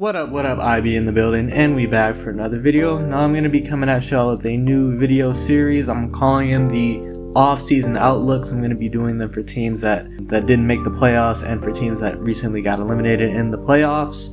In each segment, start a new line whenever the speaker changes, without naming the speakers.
What up, IB in the building, and we back for another video. Now I'm going to be coming at y'all with a new video series. I'm calling them the off-season outlooks. I'm going to be doing them for teams that didn't make the playoffs and for teams that recently got eliminated in the playoffs.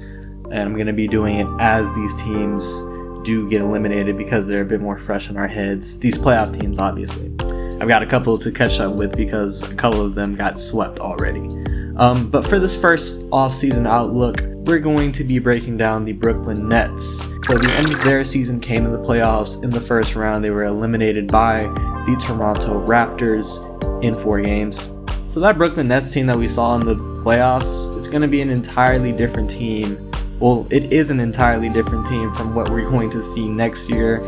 And I'm going to be doing it as these teams do get eliminated because they're a bit more fresh in our heads. These playoff teams, obviously. I've got a couple to catch up with because a couple of them got swept already. But for this first off-season outlook, we're going to be breaking down the Brooklyn Nets. So the end of their season came in the playoffs. In the first round, they were eliminated by the Toronto Raptors in 4 games. So that Brooklyn Nets team that we saw in the playoffs, it's going to be an entirely different team. Well, it is an entirely different team from what we're going to see next year.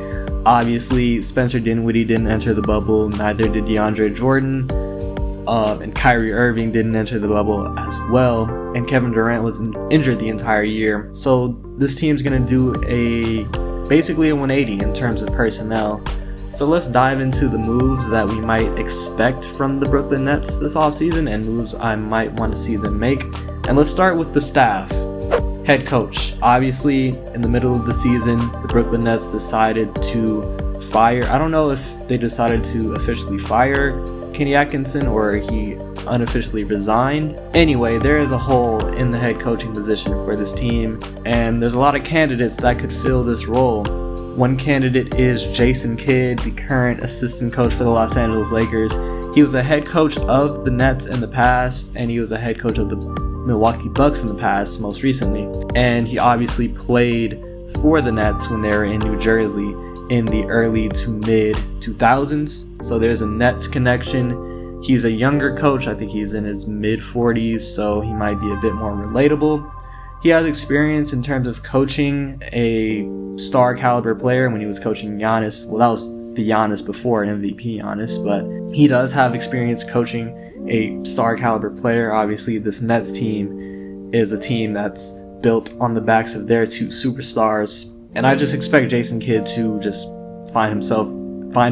Obviously, Spencer Dinwiddie didn't enter the bubble, neither did DeAndre Jordan. And Kyrie Irving didn't enter the bubble as well, and Kevin Durant was injured the entire year. So this team's gonna do basically a 180 in terms of personnel. So let's dive into the moves that we might expect from the Brooklyn Nets this offseason and moves I might want to see them make. And let's start with the staff. Head coach. Obviously, in the middle of the season, the Brooklyn Nets decided to fire. I don't know if they decided to officially fire Kenny Atkinson or he unofficially resigned. Anyway, there is a hole in the head coaching position for this team, and there's a lot of candidates that could fill this role. One candidate is Jason Kidd, the current assistant coach for the Los Angeles Lakers. He was a head coach of the Nets in the past, and he was a head coach of the Milwaukee Bucks in the past, most recently. And he obviously played for the Nets when they were in New Jersey in the early to mid 2000s. So there's a Nets connection. He's a younger coach. I think he's in his mid 40s, so he might be a bit more relatable. He has experience in terms of coaching a star caliber player when he was coaching Giannis. Well, that was the Giannis before MVP Giannis, but he does have experience coaching a star caliber player. Obviously, this Nets team is a team that's built on the backs of their 2 superstars. And I just expect Jason Kidd to just find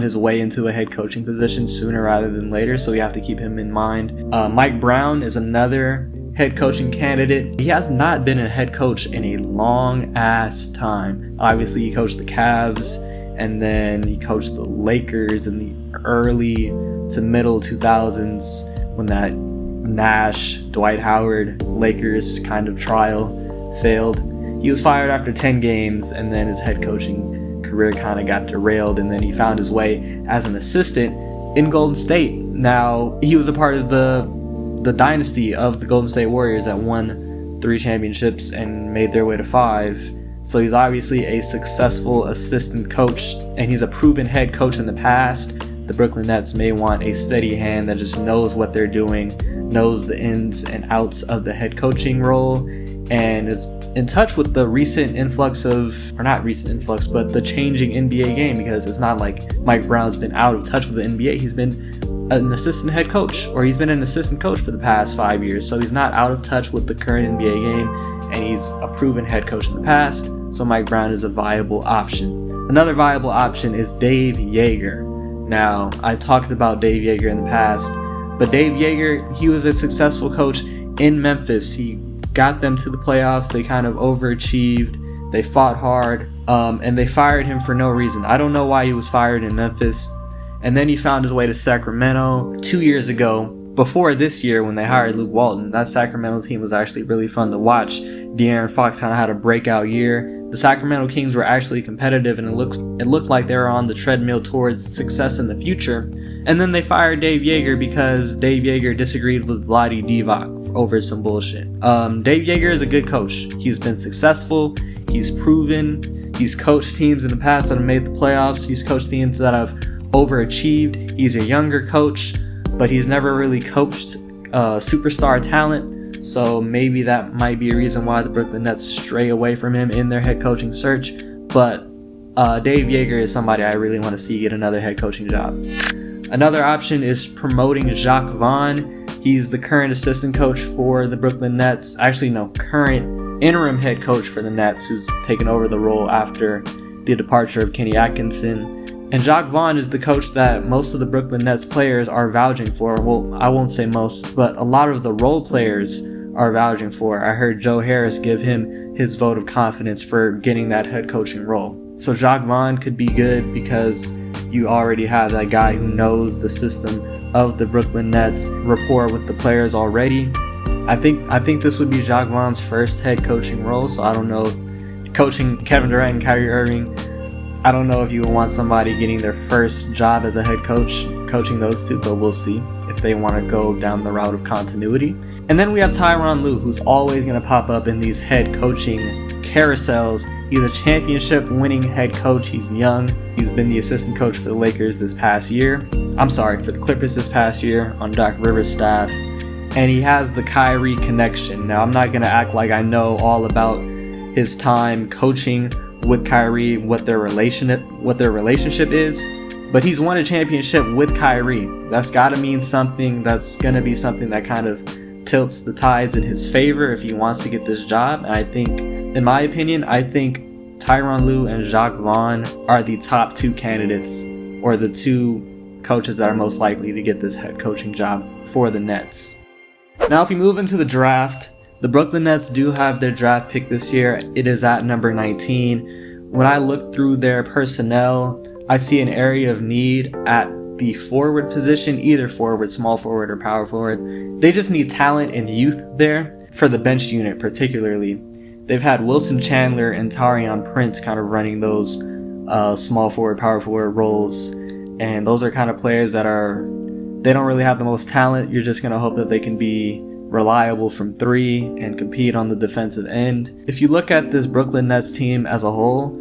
his way into a head coaching position sooner rather than later, so we have to keep him in mind. Mike Brown is another head coaching candidate. He has not been a head coach in a long ass time. Obviously, he coached the Cavs, and then he coached the Lakers in the early to middle 2000s when that Nash, Dwight Howard, Lakers kind of trial failed. He was fired after 10 games, and then his head coaching career kind of got derailed, and then he found his way as an assistant in Golden State. Now, he was a part of the dynasty of the Golden State Warriors that won 3 championships and made their way to 5. So he's obviously a successful assistant coach, and he's a proven head coach in the past. The Brooklyn Nets may want a steady hand that just knows what they're doing, knows the ins and outs of the head coaching role, and is in touch with the recent influx of, or not recent influx, but the changing NBA game, because it's not like Mike Brown's been out of touch with the NBA. He's been an assistant head coach, or he's been an assistant coach for the past 5 years, so he's not out of touch with the current NBA game, and he's a proven head coach in the past, so Mike Brown is a viable option. Another viable option is Dave Joerger. Now, I talked about Dave Joerger in the past, but Dave Joerger, he was a successful coach in Memphis. He got them to the playoffs. They kind of overachieved. They fought hard, and they fired him for no reason. I don't know why he was fired in Memphis. And then he found his way to Sacramento 2 years ago, before this year when they hired Luke Walton. That Sacramento team was actually really fun to watch. De'Aaron Fox kind of had a breakout year. The Sacramento Kings were actually competitive, and it looked like they were on the treadmill towards success in the future. And then they fired Dave Joerger because Dave Joerger disagreed with Vlade Divac over some bullshit. Dave Joerger is a good coach. He's been successful. He's proven. He's coached teams in the past that have made the playoffs. He's coached teams that have overachieved. He's a younger coach, but he's never really coached superstar talent. So maybe that might be a reason why the Brooklyn Nets stray away from him in their head coaching search. But Dave Joerger is somebody I really want to see get another head coaching job. Another option is promoting Jacques Vaughn. He's the current assistant coach for the Brooklyn Nets. Actually, no, current interim head coach for the Nets, who's taken over the role after the departure of Kenny Atkinson. And Jacques Vaughn is the coach that most of the Brooklyn Nets players are vouching for. Well, I won't say most, but a lot of the role players are vouching for. I heard Joe Harris give him his vote of confidence for getting that head coaching role. So Jacque Vaughn could be good because you already have that guy who knows the system of the Brooklyn Nets, rapport with the players already. I think this would be Jacque Vaughn's first head coaching role, so I don't know. Coaching Kevin Durant and Kyrie Irving, I don't know if you would want somebody getting their first job as a head coach, coaching those two, but we'll see if they want to go down the route of continuity. And then we have Tyronn Lue, who's always going to pop up in these head coaching carousels. He's a championship winning head coach. He's young. He's been the assistant coach for the Lakers this past year. For the Clippers this past year on Doc Rivers' staff. And he has the Kyrie connection. Now, I'm not going to act like I know all about his time coaching with Kyrie, what their relationship is, but he's won a championship with Kyrie. That's got to mean something. That's going to be something that kind of tilts the tides in his favor if he wants to get this job. And I think, in my opinion, Tyronn Lue and Jacque Vaughn are the top two candidates, or the two coaches that are most likely to get this head coaching job for the Nets. Now, if we move into the draft, the Brooklyn Nets do have their draft pick this year. It is at number 19. When I look through their personnel, I see an area of need at the forward position, either forward, small forward, or power forward. They just need talent and youth there for the bench unit particularly. They've had Wilson Chandler and Taurean Prince kind of running those small forward, power forward roles. And those are kind of players that they don't really have the most talent. You're just going to hope that they can be reliable from three and compete on the defensive end. If you look at this Brooklyn Nets team as a whole,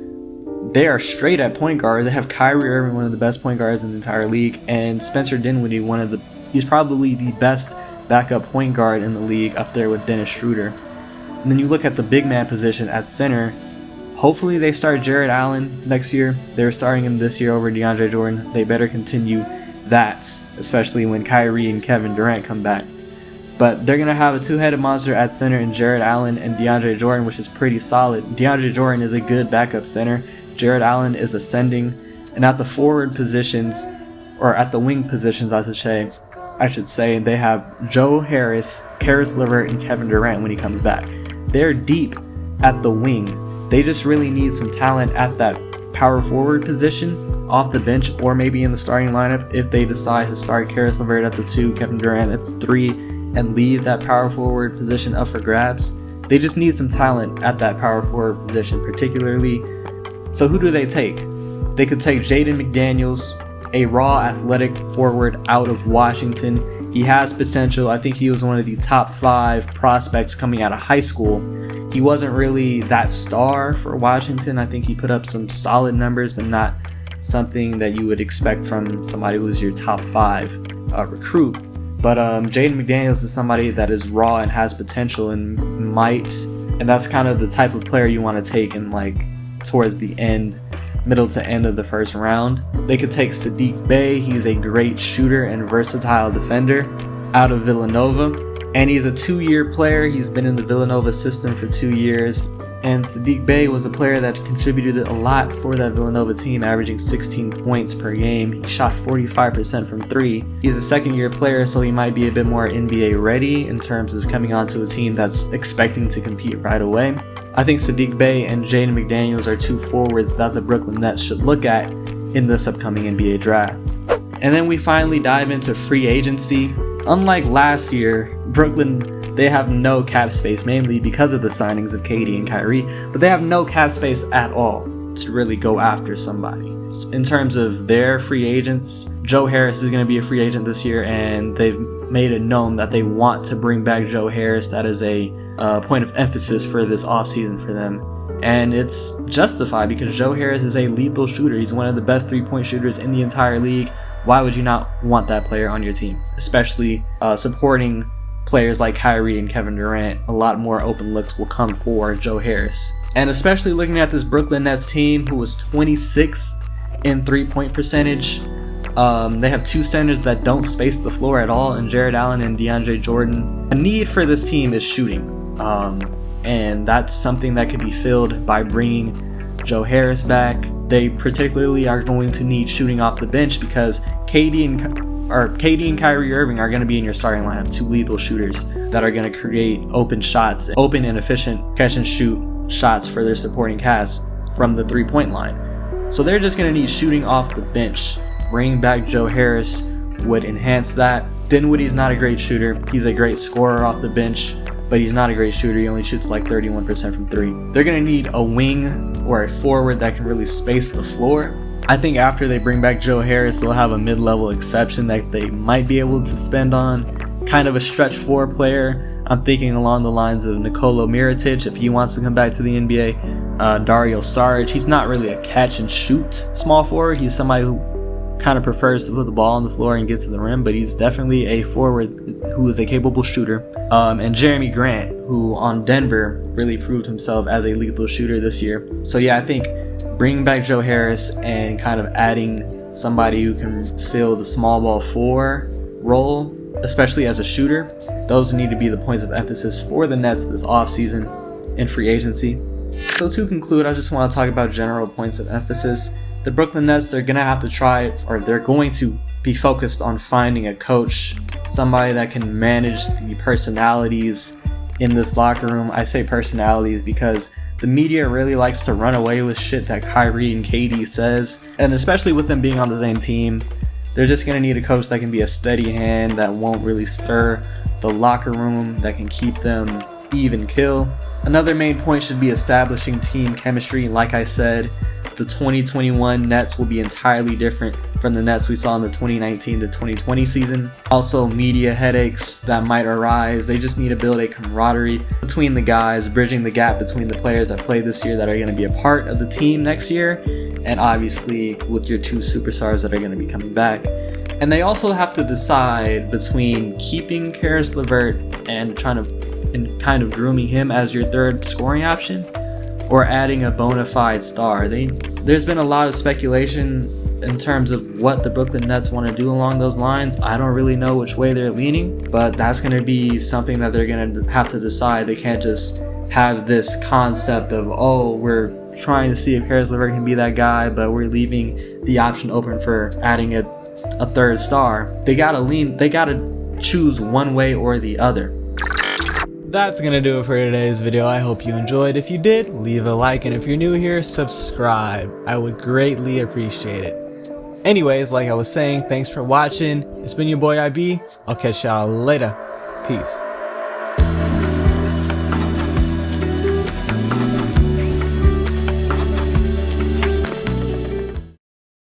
they are straight at point guard. They have Kyrie Irving, one of the best point guards in the entire league, and Spencer Dinwiddie, he's probably the best backup point guard in the league, up there with Dennis Schroeder. And then you look at the big man position at center. Hopefully they start Jarrett Allen next year. They're starting him this year over DeAndre Jordan. They better continue that, especially when Kyrie and Kevin Durant come back. But they're going to have a two-headed monster at center in Jarrett Allen and DeAndre Jordan, which is pretty solid. DeAndre Jordan is a good backup center. Jarrett Allen is ascending. And at the forward positions, or at the wing positions, I should say, they have Joe Harris, Caris LeVert, and Kevin Durant when he comes back. They're deep at the wing. They just really need some talent at that power forward position off the bench, or maybe in the starting lineup if they decide to start Caris LeVert at the 2, Kevin Durant at the 3, and leave that power forward position up for grabs. They just need some talent at that power forward position particularly. So who do they take? They could take Jaden McDaniels, a raw athletic forward out of Washington. He has potential. I think he was one of the top 5 prospects coming out of high school. He wasn't really that star for Washington. I think he put up some solid numbers, but not something that you would expect from somebody who's your top 5 recruit. But Jaden McDaniels is somebody that is raw and has potential and that's kind of the type of player you want to take in towards the middle to end of the first round. They could take Saddiq Bey. He's a great shooter and versatile defender out of Villanova. And he's a 2-year player. He's been in the Villanova system for 2 years. And Saddiq Bey was a player that contributed a lot for that Villanova team, averaging 16 points per game. He shot 45% from 3. He's a second-year player, so he might be a bit more NBA ready in terms of coming onto a team that's expecting to compete right away. I think Saddiq Bey and Jaden McDaniels are 2 forwards that the Brooklyn Nets should look at in this upcoming NBA draft. And then we finally dive into free agency. Unlike last year, Brooklyn, they have no cap space, mainly because of the signings of KD and Kyrie, but they have no cap space at all to really go after somebody. In terms of their free agents, Joe Harris is going to be a free agent this year, and they've made it known that they want to bring back Joe Harris. That is a point of emphasis for this offseason for them. And it's justified because Joe Harris is a lethal shooter. He's one of the best 3-point shooters in the entire league. Why would you not want that player on your team? Especially supporting players like Kyrie and Kevin Durant. A lot more open looks will come for Joe Harris. And especially looking at this Brooklyn Nets team, who was 26th in 3-point percentage. They have 2 centers that don't space the floor at all, in Jarrett Allen and DeAndre Jordan. The need for this team is shooting. And that's something that could be filled by bringing Joe Harris back. They particularly are going to need shooting off the bench because KD KD and Kyrie Irving are going to be in your starting lineup, two lethal shooters that are going to create open shots, open and efficient catch and shoot shots for their supporting cast from the 3-point line. So they're just going to need shooting off the bench. Bringing back Joe Harris would enhance that. Dinwiddie's not a great shooter. He's a great scorer off the bench, but he's not a great shooter. He only shoots like 31% from 3. They're going to need a wing or a forward that can really space the floor. I think after they bring back Joe Harris, they'll have a mid-level exception that they might be able to spend on. Kind of a stretch 4 player. I'm thinking along the lines of Nikola Mirotic if he wants to come back to the NBA. Dario Saric. He's not really a catch and shoot small forward. He's somebody who kind of prefers to put the ball on the floor and get to the rim, but he's definitely a forward who is a capable shooter. And Jeremy Grant, who on Denver really proved himself as a lethal shooter this year. So yeah, I think bringing back Joe Harris and kind of adding somebody who can fill the small ball 4 role, especially as a shooter, those need to be the points of emphasis for the Nets this offseason in free agency. So to conclude, I just want to talk about general points of emphasis. The Brooklyn Nets, they're going to have to try, or they're going to be focused on finding a coach, somebody that can manage the personalities in this locker room. I say personalities because the media really likes to run away with shit that Kyrie and KD says, and especially with them being on the same team, they're just going to need a coach that can be a steady hand, that won't really stir the locker room, that can keep them even keel. Another main point should be establishing team chemistry. Like I said, the 2021 Nets will be entirely different from the Nets we saw in the 2019 to 2020 season. Also, media headaches that might arise. They just need to build a camaraderie between the guys, bridging the gap between the players that played this year that are going to be a part of the team next year, and obviously with your 2 superstars that are going to be coming back. And they also have to decide between keeping Caris LeVert and kind of grooming him as your 3rd scoring option, or adding a bona fide star. There's been a lot of speculation in terms of what the Brooklyn Nets want to do along those lines. I don't really know which way they're leaning, but that's going to be something that they're going to have to decide. They can't just have this concept of, oh, we're trying to see if Caris LeVert can be that guy, but we're leaving the option open for adding a 3rd star. They gotta choose one way or the other. That's gonna do it for today's video. I hope you enjoyed. If you did, leave a like, and if you're new here, subscribe. I would greatly appreciate it. Anyways, like I was saying, thanks for watching. It's been your boy IB. I'll catch y'all later. Peace.